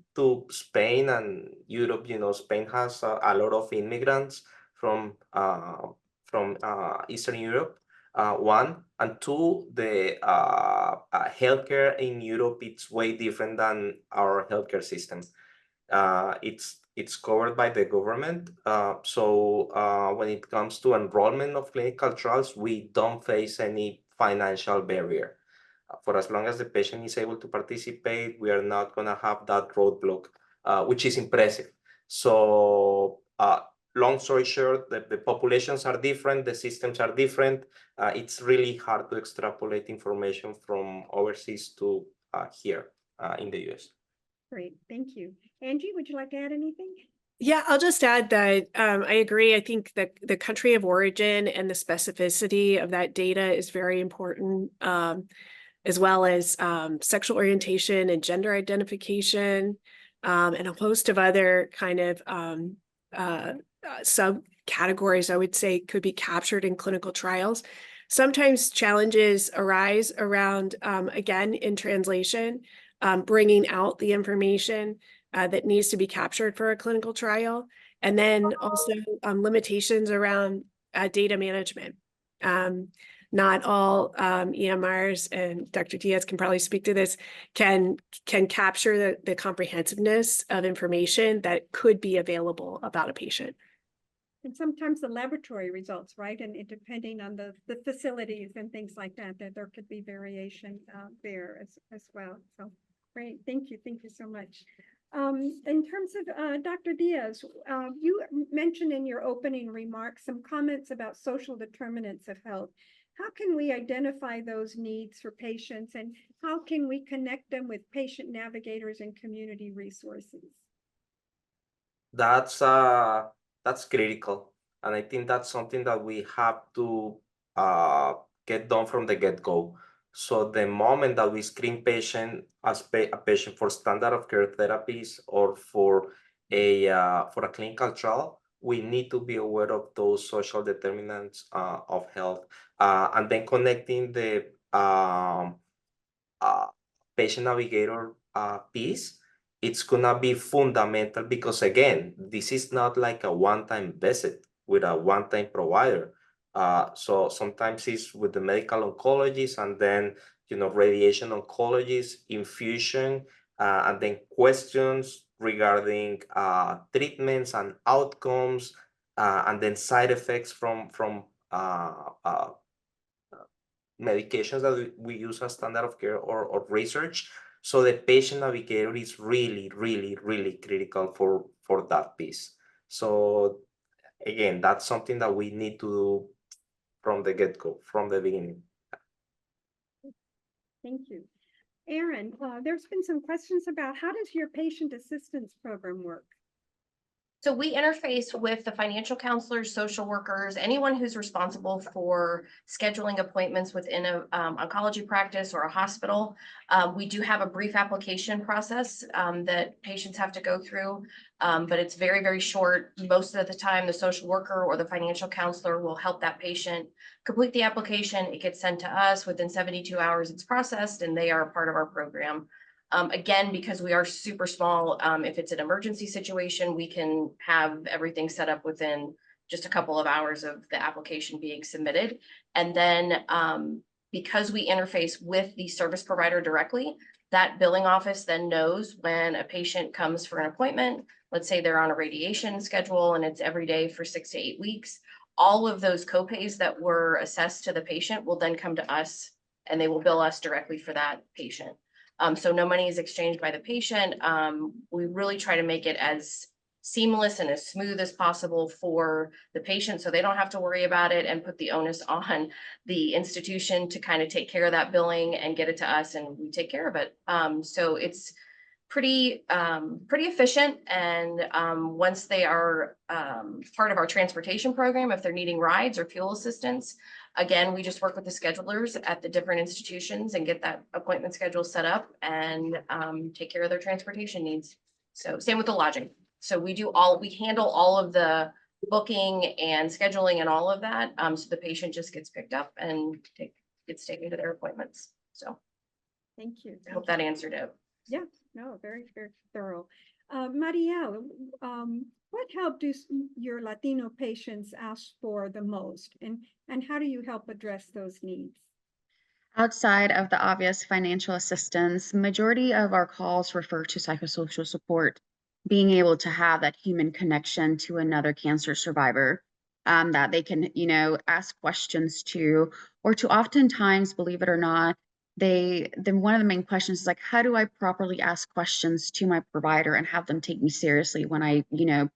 Spain and Europe, Spain has a lot of immigrants from Eastern Europe. One, and two, the healthcare in Europe, it's way different than our healthcare system. It's covered by the government. So when it comes to enrollment of clinical trials, we don't face any financial barrier. For as long as the patient is able to participate, we are not going to have that roadblock, which is impressive. So long story short, the populations are different, the systems are different. It's really hard to extrapolate information from overseas to here in the US. Great, thank you. Angie, would you like to add anything? Yeah, I'll just add that I agree. I think that the country of origin and the specificity of that data is very important, as well as sexual orientation and gender identification, and a host of other kind of subcategories, I would say, could be captured in clinical trials. Sometimes challenges arise around, again, in translation, bringing out the information that needs to be captured for a clinical trial, and then also limitations around data management. Not all EMRs, and Dr. Diaz can probably speak to this, can capture the comprehensiveness of information that could be available about a patient. And sometimes the laboratory results, right? And depending on the facilities and things like that, there could be variation there as well. So great, thank you so much. In terms of Dr. Diaz, you mentioned in your opening remarks some comments about social determinants of health. How can we identify those needs for patients, and how can we connect them with patient navigators and community resources? That's critical, and I think that's something that we have to get done from the get-go. So the moment that we screen patient as a patient for standard of care therapies or for a clinical trial, we need to be aware of those social determinants of health, and then connecting the patient navigator piece. It's gonna be fundamental because, again, this is not like a one-time visit with a one-time provider. So sometimes it's with the medical oncologist, and then radiation oncologist, infusion, and then questions regarding treatments and outcomes, and then side effects from medications that we use as standard of care or research. So the patient navigator is really, really, really critical for that piece. So again, that's something that we need to do from the get-go, from the beginning. Thank you. Aaron, there's been some questions about how does your patient assistance program work? So we interface with the financial counselors, social workers, anyone who's responsible for scheduling appointments within a oncology practice or a hospital. We do have a brief application process that patients have to go through, but it's very, very short. Most of the time, the social worker or the financial counselor will help that patient complete the application. It gets sent to us. Within 72 hours, it's processed, and they are a part of our program. Again, because we are super small, if it's an emergency situation, we can have everything set up within just a couple of hours of the application being submitted. And then because we interface with the service provider directly, that billing office then knows when a patient comes for an appointment. Let's say they're on a radiation schedule and it's every day for 6 to 8 weeks. All of those copays that were assessed to the patient will then come to us, and they will bill us directly for that patient. So no money is exchanged by the patient. We really try to make it as seamless and as smooth as possible for the patient, so they don't have to worry about it and put the onus on the institution to kind of take care of that billing and get it to us, and we take care of it. So it's pretty efficient. And once they are part of our transportation program, if they're needing rides or fuel assistance, again, we just work with the schedulers at the different institutions and get that appointment schedule set up and take care of their transportation needs. So same with the lodging. So we handle all of the booking and scheduling and all of that. So the patient just gets picked up and gets taken to their appointments. So Thank you. I hope that answered it. Yeah, no, very, very thorough. Marielle, what help do your Latino patients ask for the most, and how do you help address those needs? Outside of the obvious financial assistance, majority of our calls refer to psychosocial support, being able to have that human connection to another cancer survivor, that they can, ask questions to, or to oftentimes, believe it or not, then one of the main questions is like, how do I properly ask questions to my provider and have them take me seriously when I,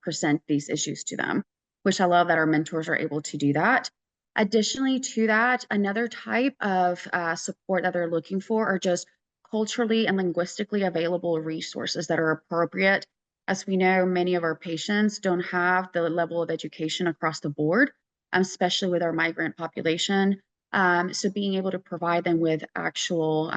present these issues to them, which I love that our mentors are able to do that. Additionally to that, another type of support that they're looking for are just culturally and linguistically available resources that are appropriate. As we know, many of our patients don't have the level of education across the board, especially with our migrant population. So being able to provide them with actual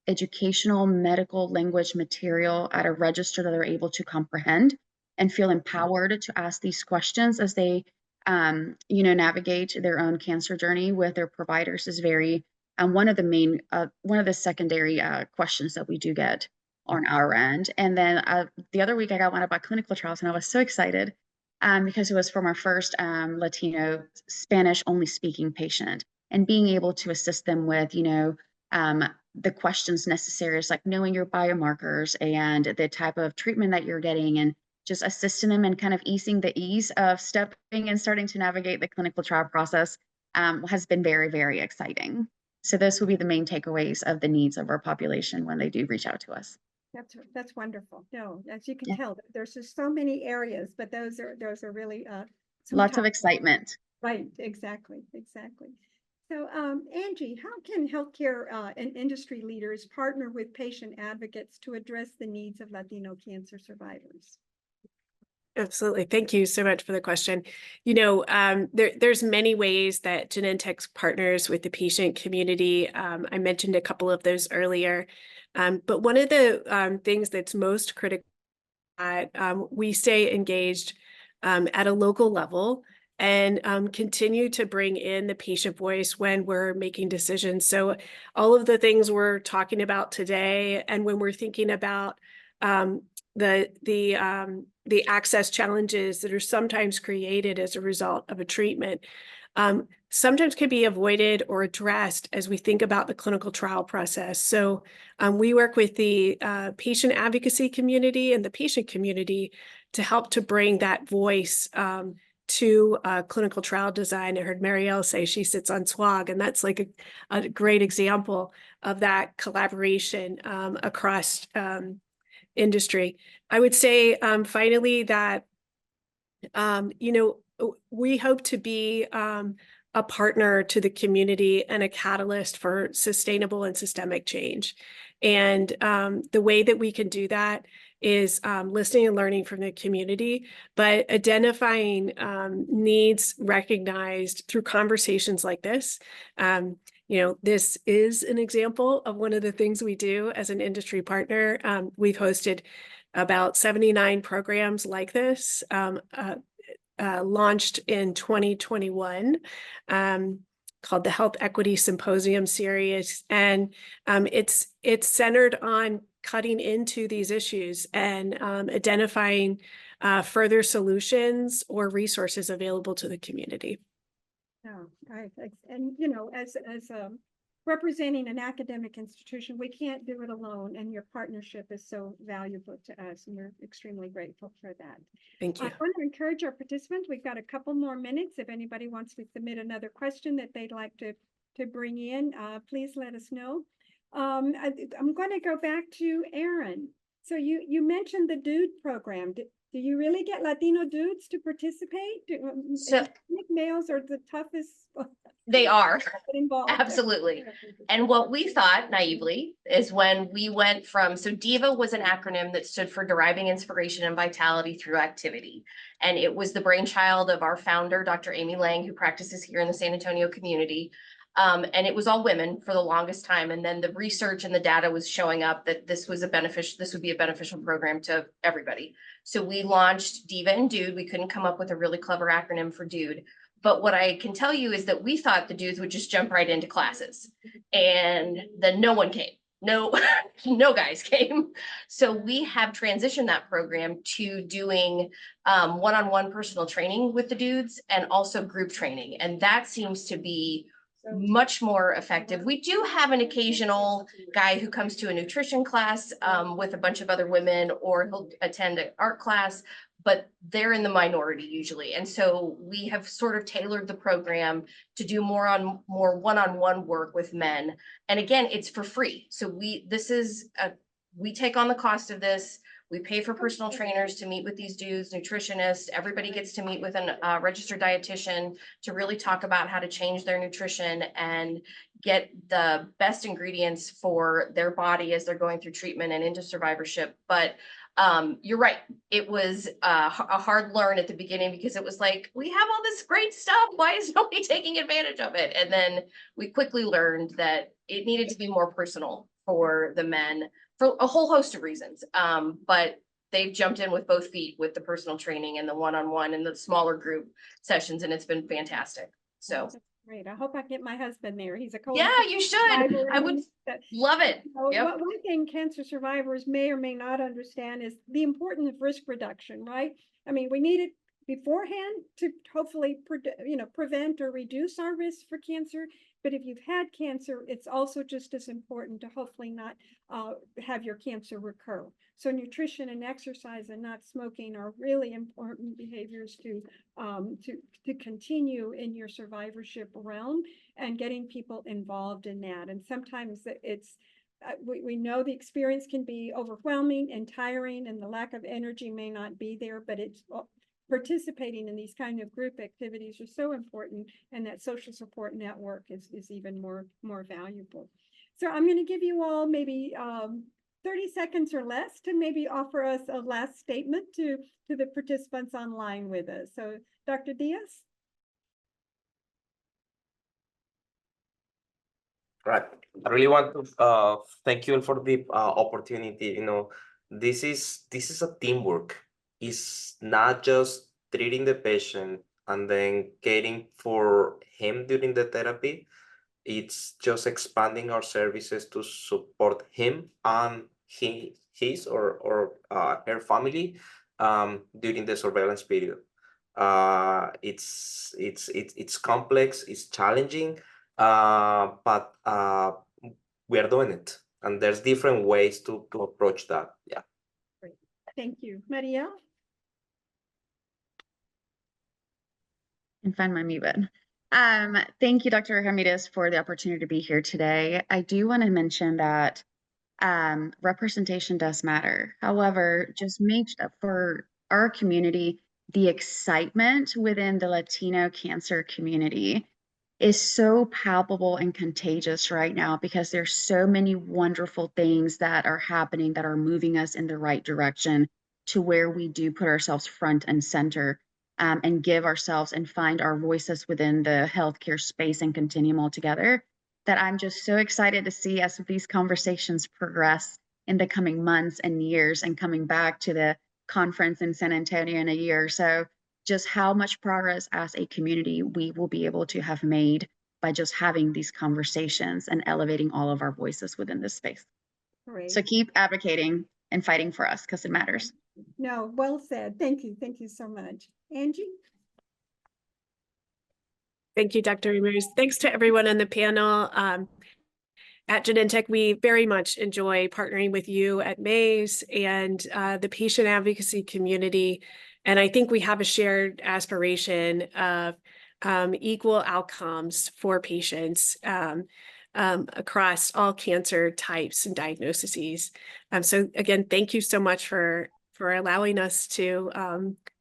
educational, medical language material at a register that they're able to comprehend and feel empowered to ask these questions as they, navigate their own cancer journey with their providers is very one of the secondary questions that we do get on our end. And then the other week I got one about clinical trials, and I was so excited because it was from our first Latino Spanish only speaking patient, and being able to assist them with, the questions necessary is like knowing your biomarkers and the type of treatment that you're getting, and just assisting them and kind of easing the ease of stepping and starting to navigate the clinical trial process has been very, very exciting. So those will be the main takeaways of the needs of our population when they do reach out to us. That's wonderful. No, as you can Yeah. tell, there's just so many areas, but those are really some Lots of top- excitement. Right, exactly. So, Angie, how can healthcare and industry leaders partner with patient advocates to address the needs of Latino cancer survivors? Absolutely. Thank you so much for the question. There's many ways that Genentech partners with the patient community. I mentioned a couple of those earlier, but one of the things that's most critical that we stay engaged at a local level and continue to bring in the patient voice when we're making decisions. So all of the things we're talking about today, and when we're thinking about the access challenges that are sometimes created as a result of a treatment, sometimes can be avoided or addressed as we think about the clinical trial process. So we work with the patient advocacy community and the patient community to help to bring that voice to clinical trial design. I heard Marielle say she sits on SWOG, and that's like a great example of that collaboration across industry. I would say finally that, we hope to be a partner to the community and a catalyst for sustainable and systemic change. And the way that we can do that is listening and learning from the community, but identifying needs recognized through conversations like this. This is an example of one of the things we do as an industry partner. We've hosted about 79 programs like this, launched in 2021, called the Health Equity Symposium Series. And it's centered on cutting into these issues and identifying further solutions or resources available to the community. No, and as representing an academic institution, we can't do it alone, and your partnership is so valuable to us, and we're extremely grateful for that. Thank you. I want to encourage our participants. We've got a couple more minutes. If anybody wants to submit another question that they'd like to bring in, please let us know. I'm going to go back to Aaron. So you mentioned the DUDE program. Do you really get Latino dudes to participate? So males are the toughest. they are. Involved. Absolutely. And what we thought naively is when we went so DIVA was an acronym that stood for Deriving Inspiration and Vitality Through Activity. And it was the brainchild of our founder, Dr. Amy Lang, who practices here in the San Antonio community. And it was all women for the longest time. And then the research and the data was showing up that this would be a beneficial program to everybody. So we launched DIVA and DUDE. We couldn't come up with a really clever acronym for DUDE. But what I can tell you is that we thought the dudes would just jump right into classes, and then no one came. No guys came. So we have transitioned that program to doing one-on-one personal training with the dudes and also group training. And that seems to be much more effective. We do have an occasional guy who comes to a nutrition class with a bunch of other women, or he'll attend an art class. but they're in the minority usually. And so we have sort of tailored the program to do more one-on-one work with men. And again, it's for free. So we take on the cost of this. We pay for personal trainers to meet with these dudes, nutritionists. Everybody gets to meet with a registered dietitian to really talk about how to change their nutrition and get the best ingredients for their body as they're going through treatment and into survivorship. But you're right. It was a hard learn at the beginning because it was like, we have all this great stuff. Why is nobody taking advantage of it? And then we quickly learned that it needed to be more personal for the men for a whole host of reasons. But they've jumped in with both feet with the personal training and the one-on-one and the smaller group sessions, and it's been fantastic. So That's great. I hope I get my husband there. He's a yeah, you should. I would love it. Yep. One thing cancer survivors may or may not understand is the importance of risk reduction, right? I mean, we need it beforehand to hopefully prevent or reduce our risk for cancer. But if you've had cancer, it's also just as important to hopefully not have your cancer recur. So nutrition and exercise and not smoking are really important behaviors to continue in your survivorship realm and getting people involved in that. And sometimes it's we know the experience can be overwhelming and tiring, and the lack of energy may not be there, but it's participating in these kind of group activities are so important, and that social support network is even more valuable. So I'm going to give you all maybe 30 seconds or less to maybe offer us a last statement to the participants online with us. So Dr. Diaz? Right. I really want to thank you for the opportunity. You know, this is a teamwork. It's not just treating the patient and then caring for him during the therapy. It's just expanding our services to support him and his or her family during the surveillance period. It's complex, it's challenging, but we are doing it, and there's different ways to approach that. Yeah. Great. Thank you. Maria? And find my mute button. Thank you, Dr. Ramirez, for the opportunity to be here today. I do want to mention that representation does matter. However, just make for our community, the excitement within the Latino cancer community is so palpable and contagious right now because there's so many wonderful things that are happening that are moving us in the right direction to where we do put ourselves front and center and give ourselves and find our voices within the healthcare space and continuum altogether, that I'm just so excited to see as these conversations progress in the coming months and years, and coming back to the conference in San Antonio in a year or so, just how much progress as a community we will be able to have made by just having these conversations and elevating all of our voices within this space. Great. So keep advocating and fighting for us because it matters. No, well said. Thank you. Thank you so much. Angie? Thank you, Dr. Ramirez. Thanks to everyone on the panel. At Genentech, we very much enjoy partnering with you at Mays and the patient advocacy community. And I think we have a shared aspiration of equal outcomes for patients across all cancer types and diagnoses. So again, thank you so much for allowing us to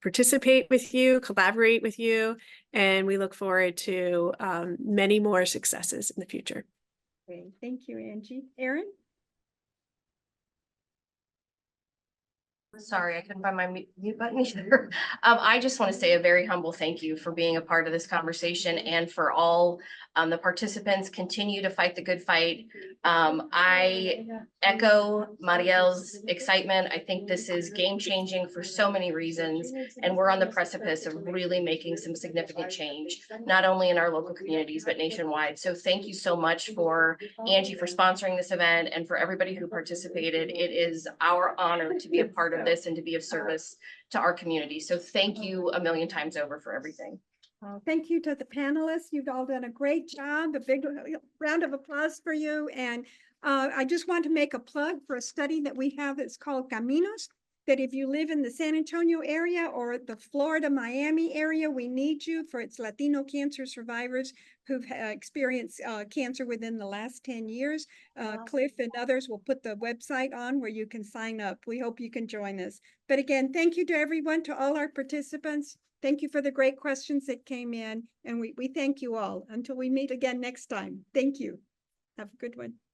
participate with you, collaborate with you, and we look forward to many more successes in the future. Great. Thank you, Angie. Erin? Sorry, I couldn't find my mute button either. I just want to say a very humble thank you for being a part of this conversation, and for all the participants. Continue to fight the good fight. I echo Mariel's excitement. I think this is game-changing for so many reasons, and we're on the precipice of really making some significant change, not only in our local communities, but nationwide. So thank you so much for Angie for sponsoring this event, and for everybody who participated. It is our honor to be a part of this and to be of service to our community. So thank you a million times over for everything. Thank you to the panelists. You've all done a great job. A big round of applause for you. And I just want to make a plug for a study that we have that's called Caminos, that if you live in the San Antonio area or the Florida, Miami area, we need you for its Latino cancer survivors who've experienced cancer within the last 10 years. Cliff and others will put the website on where you can sign up. We hope you can join us. But again, thank you to everyone, to all our participants. Thank you for the great questions that came in, and we thank you all. Until we meet again next time. Thank you. Have a good one.